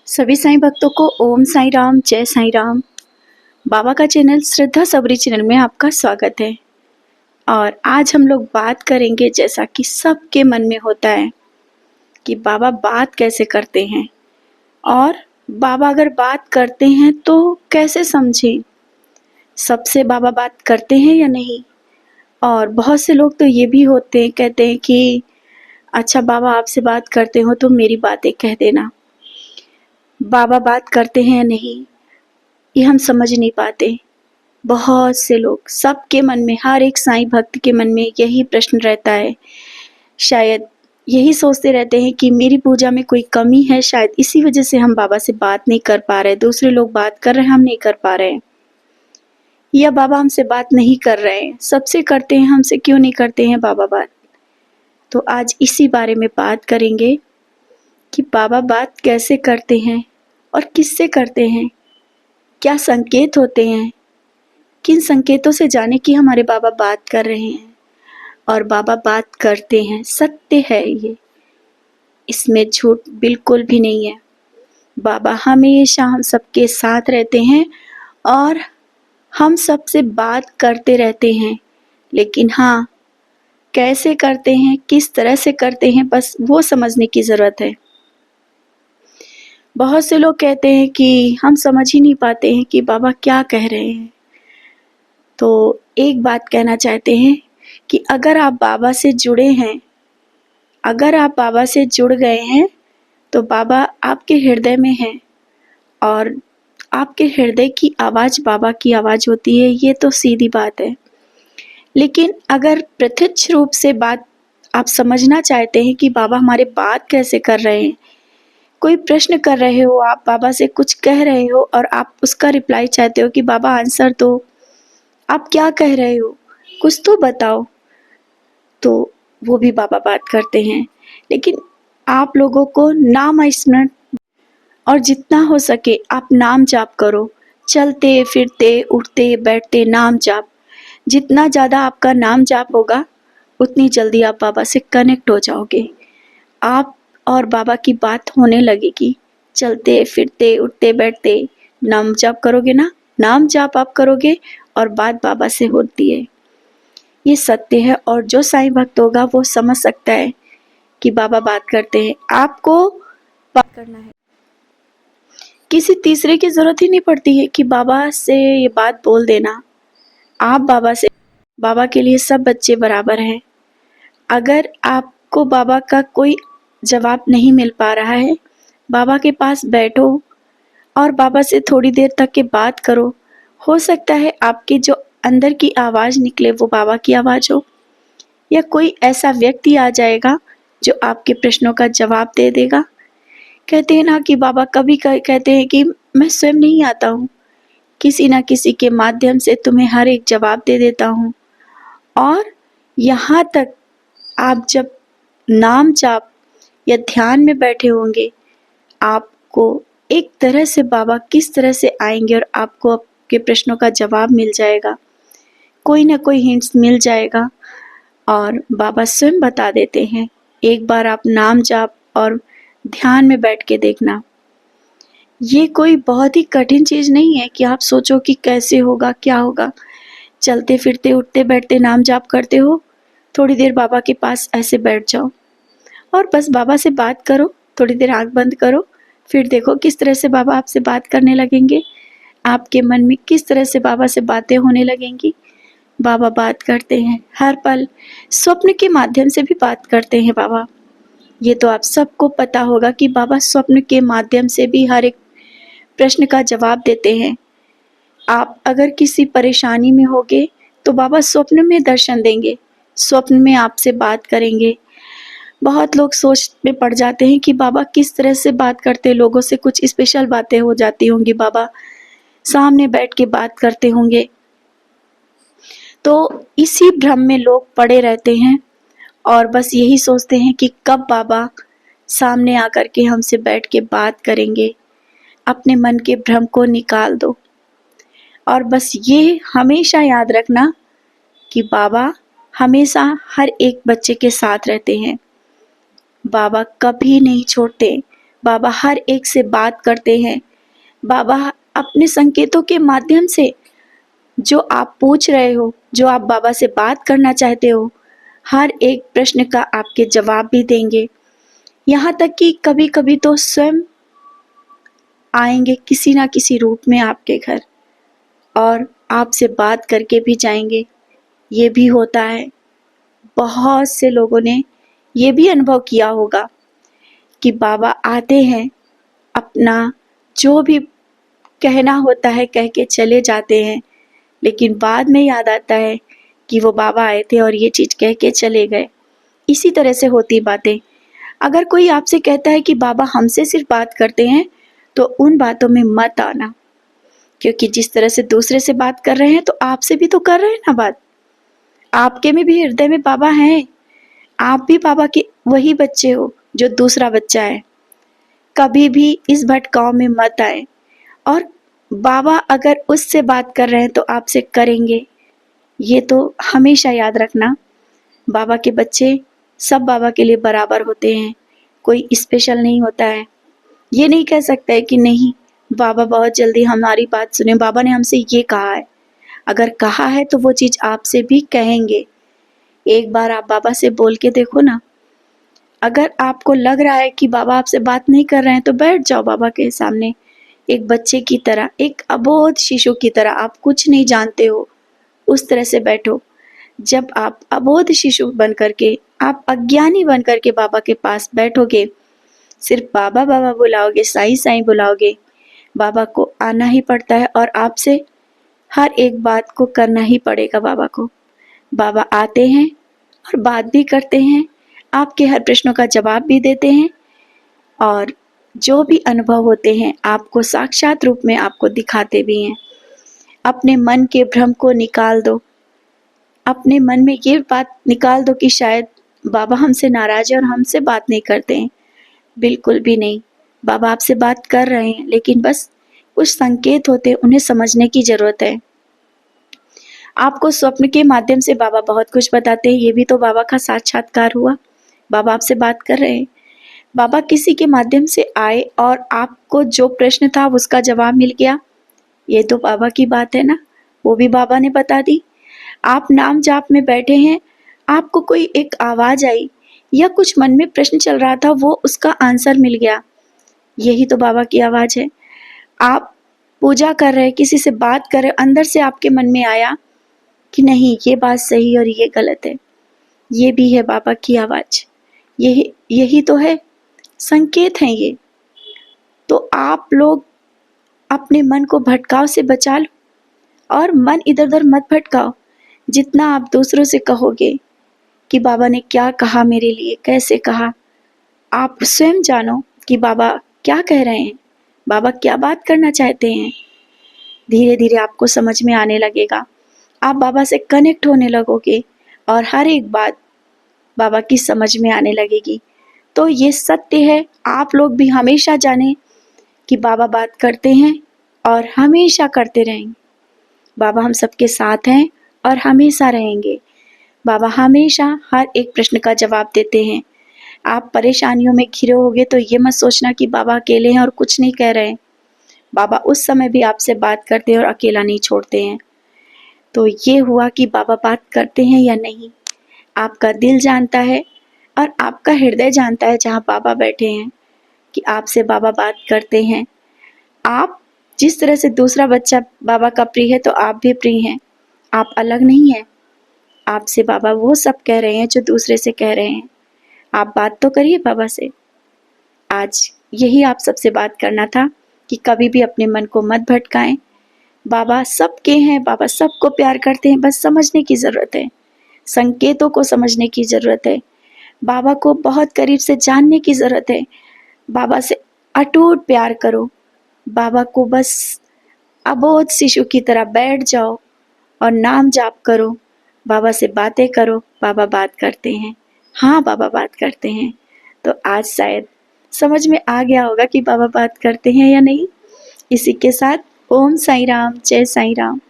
सभी साईं भक्तों को ओम साईं राम, जय साईं राम। बाबा का चैनल श्रद्धा सबरी चैनल में आपका स्वागत है। और आज हम लोग बात करेंगे, जैसा कि सबके मन में होता है, कि बाबा बात कैसे करते हैं और बाबा अगर बात करते हैं तो कैसे समझें। सबसे बाबा बात करते हैं या नहीं। और बहुत से लोग तो ये भी होते हैं, कहते हैं कि अच्छा बाबा आपसे बात करते हो तो मेरी बातें कह देना। बाबा बात करते हैं या नहीं, ये हम समझ नहीं पाते। बहुत से लोग, सबके मन में, हर एक साईं भक्त के मन में यही प्रश्न रहता है। शायद यही सोचते रहते हैं कि मेरी पूजा में कोई कमी है, शायद इसी वजह से हम बाबा से बात नहीं कर पा रहे। दूसरे लोग बात कर रहे हैं, हम नहीं कर पा रहे हैं, या बाबा हमसे बात नहीं कर रहे हैं। सबसे करते हैं, हमसे क्यों नहीं करते हैं बाबा बात। तो आज इसी बारे में बात करेंगे कि बाबा बात कैसे करते हैं और किससे करते हैं, क्या संकेत होते हैं, किन संकेतों से जाने कि हमारे बाबा बात कर रहे हैं। और बाबा बात करते हैं, सत्य है ये, इसमें झूठ बिल्कुल भी नहीं है। बाबा हमेशा हम सबके साथ रहते हैं और हम सबसे बात करते रहते हैं। लेकिन हाँ, कैसे करते हैं, किस तरह से करते हैं, बस वो समझने की ज़रूरत है। बहुत से लोग कहते हैं कि हम समझ ही नहीं पाते हैं कि बाबा क्या कह रहे हैं। तो एक बात कहना चाहते हैं कि अगर आप बाबा से जुड़े हैं, अगर आप बाबा से जुड़ गए हैं, तो बाबा आपके हृदय में हैं और आपके हृदय की आवाज़ बाबा की आवाज़ होती है, ये तो सीधी बात है। लेकिन अगर प्रत्यक्ष रूप से बात आप समझना चाहते हैं कि बाबा हमारे बात कैसे कर रहे हैं, कोई प्रश्न कर रहे हो, आप बाबा से कुछ कह रहे हो और आप उसका रिप्लाई चाहते हो कि बाबा आंसर दो, आप क्या कह रहे हो, कुछ तो बताओ, तो वो भी बाबा बात करते हैं। लेकिन आप लोगों को नाम स्मरण, और जितना हो सके आप नाम जाप करो। चलते फिरते उठते बैठते नाम जाप। जितना ज़्यादा आपका नाम जाप होगा, उतनी जल्दी आप बाबा से कनेक्ट हो जाओगे। आप और बाबा की बात होने लगेगी। चलते फिरते उठते बैठते नाम जाप करोगे ना, नाम जाप आप करोगे और बात बाबा से होती है। ये सत्य है और जो साईं भक्त होगा वो समझ सकता है कि बाबा बात करते हैं। आपको बात करना है, किसी तीसरे की जरूरत ही नहीं पड़ती है कि बाबा से ये बात बोल देना। आप बाबा से, बाबा के लिए सब बच्चे बराबर हैं। अगर आपको बाबा का कोई जवाब नहीं मिल पा रहा है, बाबा के पास बैठो और बाबा से थोड़ी देर तक के बात करो। हो सकता है आपके जो अंदर की आवाज़ निकले वो बाबा की आवाज़ हो, या कोई ऐसा व्यक्ति आ जाएगा जो आपके प्रश्नों का जवाब दे देगा। कहते हैं ना कि बाबा कभी कहते हैं कि मैं स्वयं नहीं आता हूँ, किसी ना किसी के माध्यम से तुम्हें हर एक जवाब दे देता हूँ। और यहाँ तक आप जब नाम जाप या ध्यान में बैठे होंगे, आपको एक तरह से बाबा किस तरह से आएंगे और आपको आपके प्रश्नों का जवाब मिल जाएगा, कोई ना कोई हिंट्स मिल जाएगा और बाबा स्वयं बता देते हैं। एक बार आप नाम जाप और ध्यान में बैठ के देखना। ये कोई बहुत ही कठिन चीज़ नहीं है कि आप सोचो कि कैसे होगा, क्या होगा। चलते फिरते उठते बैठते नाम जाप करते हो, थोड़ी देर बाबा के पास ऐसे बैठ जाओ और बस बाबा से बात करो। थोड़ी देर आंख बंद करो, फिर देखो किस तरह से बाबा आपसे बात करने लगेंगे। आपके मन में किस तरह से बाबा से बातें होने लगेंगी। बाबा बात करते हैं हर पल, स्वप्न के माध्यम से भी बात करते हैं बाबा। ये तो आप सबको पता होगा कि बाबा स्वप्न के माध्यम से भी हर एक प्रश्न का जवाब देते हैं। आप अगर किसी परेशानी में होगे तो बाबा स्वप्न में दर्शन देंगे, स्वप्न में आपसे बात करेंगे। बहुत लोग सोच में पड़ जाते हैं कि बाबा किस तरह से बात करते हैं लोगों से, कुछ स्पेशल बातें हो जाती होंगी, बाबा सामने बैठ के बात करते होंगे। तो इसी भ्रम में लोग पड़े रहते हैं और बस यही सोचते हैं कि कब बाबा सामने आकर के हमसे बैठ के बात करेंगे। अपने मन के भ्रम को निकाल दो और बस ये हमेशा याद रखना कि बाबा हमेशा हर एक बच्चे के साथ रहते हैं। बाबा कभी नहीं छोड़ते, बाबा हर एक से बात करते हैं। बाबा अपने संकेतों के माध्यम से जो आप पूछ रहे हो, जो आप बाबा से बात करना चाहते हो, हर एक प्रश्न का आपके जवाब भी देंगे। यहाँ तक कि कभी कभी तो स्वयं आएंगे किसी ना किसी रूप में आपके घर और आपसे बात करके भी जाएंगे। ये भी होता है। बहुत से लोगों ने ये भी अनुभव किया होगा कि बाबा आते हैं, अपना जो भी कहना होता है कह के चले जाते हैं, लेकिन बाद में याद आता है कि वो बाबा आए थे और ये चीज़ कह के चले गए। इसी तरह से होती बातें। अगर कोई आपसे कहता है कि बाबा हमसे सिर्फ बात करते हैं, तो उन बातों में मत आना, क्योंकि जिस तरह से दूसरे से बात कर रहे हैं तो आपसे भी तो कर रहे हैं ना बात। आपके में भी हृदय में बाबा हैं। आप भी बाबा के वही बच्चे हो जो दूसरा बच्चा है। कभी भी इस भटकाव में मत आए। और बाबा अगर उससे बात कर रहे हैं तो आपसे करेंगे, ये तो हमेशा याद रखना। बाबा के बच्चे सब बाबा के लिए बराबर होते हैं, कोई स्पेशल नहीं होता है। ये नहीं कह सकता है कि नहीं बाबा बहुत जल्दी हमारी बात सुने, बाबा ने हमसे ये कहा है। अगर कहा है तो वो चीज़ आपसे भी कहेंगे। एक बार आप बाबा से बोल के देखो ना। अगर आपको लग रहा है कि बाबा आपसे बात नहीं कर रहे हैं तो बैठ जाओ बाबा के सामने, एक बच्चे की तरह, एक अबोध शिशु की तरह। आप कुछ नहीं जानते हो, उस तरह से बैठो। जब आप अबोध शिशु बन करके, आप अज्ञानी बन करके बाबा के पास बैठोगे, सिर्फ बाबा बाबा बुलाओगे, साईं साईं बुलाओगे, बाबा को आना ही पड़ता है और आपसे हर एक बात को करना ही पड़ेगा बाबा को। बाबा आते हैं और बात भी करते हैं, आपके हर प्रश्नों का जवाब भी देते हैं और जो भी अनुभव होते हैं आपको साक्षात रूप में आपको दिखाते भी हैं। अपने मन के भ्रम को निकाल दो। अपने मन में ये बात निकाल दो कि शायद बाबा हमसे नाराज है और हमसे बात नहीं करते हैं। बिल्कुल भी नहीं, बाबा आपसे बात कर रहे हैं, लेकिन बस कुछ संकेत होते हैं, उन्हें समझने की जरूरत है। आपको स्वप्न के माध्यम से बाबा बहुत कुछ बताते हैं, ये भी तो बाबा का साक्षात्कार हुआ। बाबा आपसे बात कर रहे हैं। बाबा किसी के माध्यम से आए और आपको जो प्रश्न था उसका जवाब मिल गया, ये तो बाबा की बात है ना, वो भी बाबा ने बता दी। आप नाम जाप में बैठे हैं, आपको कोई एक आवाज आई या कुछ मन में प्रश्न चल रहा था, वो उसका आंसर मिल गया, यही तो बाबा की आवाज है। आप पूजा कर रहे, किसी से बात कर रहे, अंदर से आपके मन में आया कि नहीं ये बात सही और ये गलत है, ये भी है बाबा की आवाज। यही तो है, संकेत हैं ये। तो आप लोग अपने मन को भटकाव से बचा लो और मन इधर उधर मत भटकाओ। जितना आप दूसरों से कहोगे कि बाबा ने क्या कहा मेरे लिए, कैसे कहा, आप स्वयं जानो कि बाबा क्या कह रहे हैं, बाबा क्या बात करना चाहते हैं। धीरे धीरे आपको समझ में आने लगेगा, आप बाबा से कनेक्ट होने लगोगे और हर एक बात बाबा की समझ में आने लगेगी। तो ये सत्य है, आप लोग भी हमेशा जानें कि बाबा बात करते हैं और हमेशा करते रहेंगे। बाबा हम सबके साथ हैं और हमेशा रहेंगे। बाबा हमेशा हर एक प्रश्न का जवाब देते हैं। आप परेशानियों में घिरे होगे तो ये मत सोचना कि बाबा अकेले हैं और कुछ नहीं कह रहे हैं। बाबा उस समय भी आपसे बात करते हैं और अकेला नहीं छोड़ते हैं। तो ये हुआ कि बाबा बात करते हैं या नहीं, आपका दिल जानता है और आपका हृदय जानता है जहाँ बाबा बैठे हैं कि आपसे बाबा बात करते हैं। आप जिस तरह से दूसरा बच्चा बाबा का प्रिय है तो आप भी प्रिय हैं, आप अलग नहीं हैं। आपसे बाबा वो सब कह रहे हैं जो दूसरे से कह रहे हैं। आप बात तो करिए बाबा से। आज यही आप सबसे बात करना था कि कभी भी अपने मन को मत भटकाएं। बाबा सबके हैं, बाबा सबको प्यार करते हैं, बस समझने की ज़रूरत है, संकेतों को समझने की ज़रूरत है, बाबा को बहुत करीब से जानने की ज़रूरत है। बाबा से अटूट प्यार करो, बाबा को बस अबोध शिशु की तरह बैठ जाओ और नाम जाप करो, बाबा से बातें करो। बाबा बात करते हैं, हाँ बाबा बात करते हैं। तो आज शायद समझ में आ गया होगा कि बाबा बात करते हैं या नहीं। इसी के साथ ओम साईं राम, जय साईं राम।